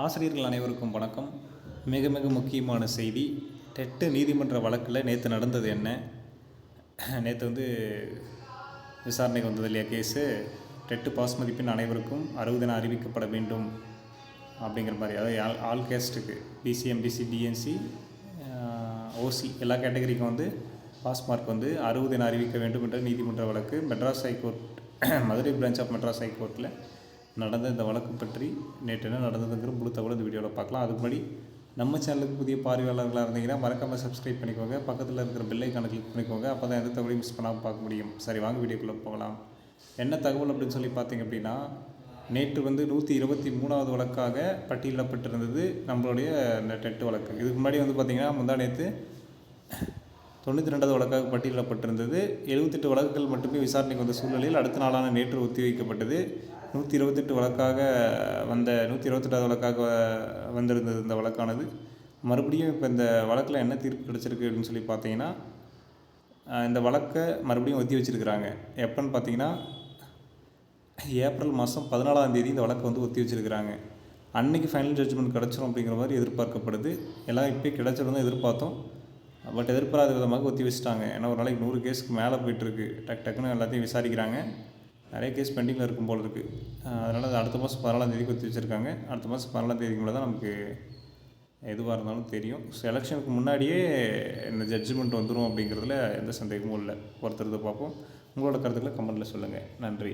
ஆசிரியர்கள் அனைவருக்கும் வணக்கம். மிக மிக முக்கியமான செய்தி. டெட்டு நீதிமன்ற வழக்கில் நேற்று நடந்தது என்ன? நேற்று விசாரணைக்கு வந்தது இல்லையா கேஸு. டெட்டு பாஸ் மதிப்பெண் அனைவருக்கும் 60 என அறிவிக்கப்பட வேண்டும் அப்படிங்கிற மாதிரி. அதாவது ஆல் கேஸ்ட்டுக்கு பிசி, எம்பிசி, டிஎன்சி, ஓசி எல்லா கேட்டகரிக்கும் பாஸ் மார்க் 60 என அறிவிக்க வேண்டும் என்ற நீதிமன்ற வழக்கு Madras high court Madurai branch of Madras ஹைகோர்ட்டில் நடந்த இந்த வழக்கு பற்றி நேற்று என்ன நடந்ததுங்கிற முழு தகவல் இந்த வீடியோவில் பார்க்கலாம். அதுக்கு முன்னாடி நம்ம சேனலுக்கு புதிய பார்வையாளர்களாக இருந்தீங்கன்னா மறக்காமல் சப்ஸ்கிரைப் பண்ணிக்கோங்க. பக்கத்தில் இருக்கிற பெல் ஐக்கானை கிளிக் பண்ணிக்கோங்க. அப்போ தான் எந்த தகவலையும் மிஸ் பண்ணாமல் பார்க்க முடியும். சரி, வாங்க வீடியோக்குள்ளே போகலாம். என்ன தகவல் அப்படின்னு சொல்லி பார்த்தீங்க அப்படின்னா, நேற்று 123வது வழக்காக பட்டியலிடப்பட்டிருந்தது நம்மளுடைய இந்த டெட்டு வழக்கு. இதுக்கு முன்னாடி பார்த்திங்கன்னா முந்தா நேற்று 92வது வழக்காக பட்டியலிடப்பட்டிருந்தது. 78 வழக்குகள் மட்டுமே விசாரணைக்கு வந்த சூழ்நிலையில் அடுத்த நாளான நேற்று ஒத்தி வைக்கப்பட்டது. 128 வழக்காக 128வது வழக்காக வந்திருந்தது இந்த வழக்கானது. மறுபடியும் இப்போ இந்த வழக்கில் என்ன தீர்ப்பு கிடச்சிருக்கு அப்படின்னு சொல்லி பார்த்தீங்கன்னா, இந்த வழக்கை மறுபடியும் ஒத்தி வச்சுருக்கிறாங்க. எப்போன்னு பார்த்தீங்கன்னா, ஏப்ரல் மாதம் 14ஆம் தேதி இந்த வழக்கை ஒத்தி வச்சுருக்கிறாங்க. அன்றைக்கி ஃபைனல் ஜட்ஜ்மெண்ட் கிடச்சிரும் அப்படிங்கிற மாதிரி எதிர்பார்க்கப்படுது. எல்லாம் இப்போ கிடச்சிருந்தோம் எதிர்பார்த்தோம். பட் எதிர்பாராத விதமாக ஒத்தி வச்சுட்டாங்க. ஏன்னா ஒரு நாளைக்கு 100 கேஸுக்கு மேலே போய்ட்டுருக்கு. டக்குன்னு எல்லாத்தையும் விசாரிக்கிறாங்க. நிறைய கேஸ் பெண்டிங்கில் இருக்கும் போல் இருக்குது. அதனால் அது அடுத்த மாதம் 14ஆம் தேதிக்கு ஒத்தி வச்சுருக்காங்க. அடுத்த மாதம் 14ஆம் தேதிக்கு மேலே தான் நமக்கு எதுவாக இருந்தாலும் தெரியும். ஸோ எலெக்ஷனுக்கு முன்னாடியே இந்த ஜட்ஜ்மெண்ட் வந்துடும் அப்படிங்கிறதுல எந்த சந்தேகமும் இல்லை. ஒருத்தர் பார்ப்போம். உங்களோட கருத்துக்களை கமெண்ட்டில் சொல்லுங்கள். நன்றி.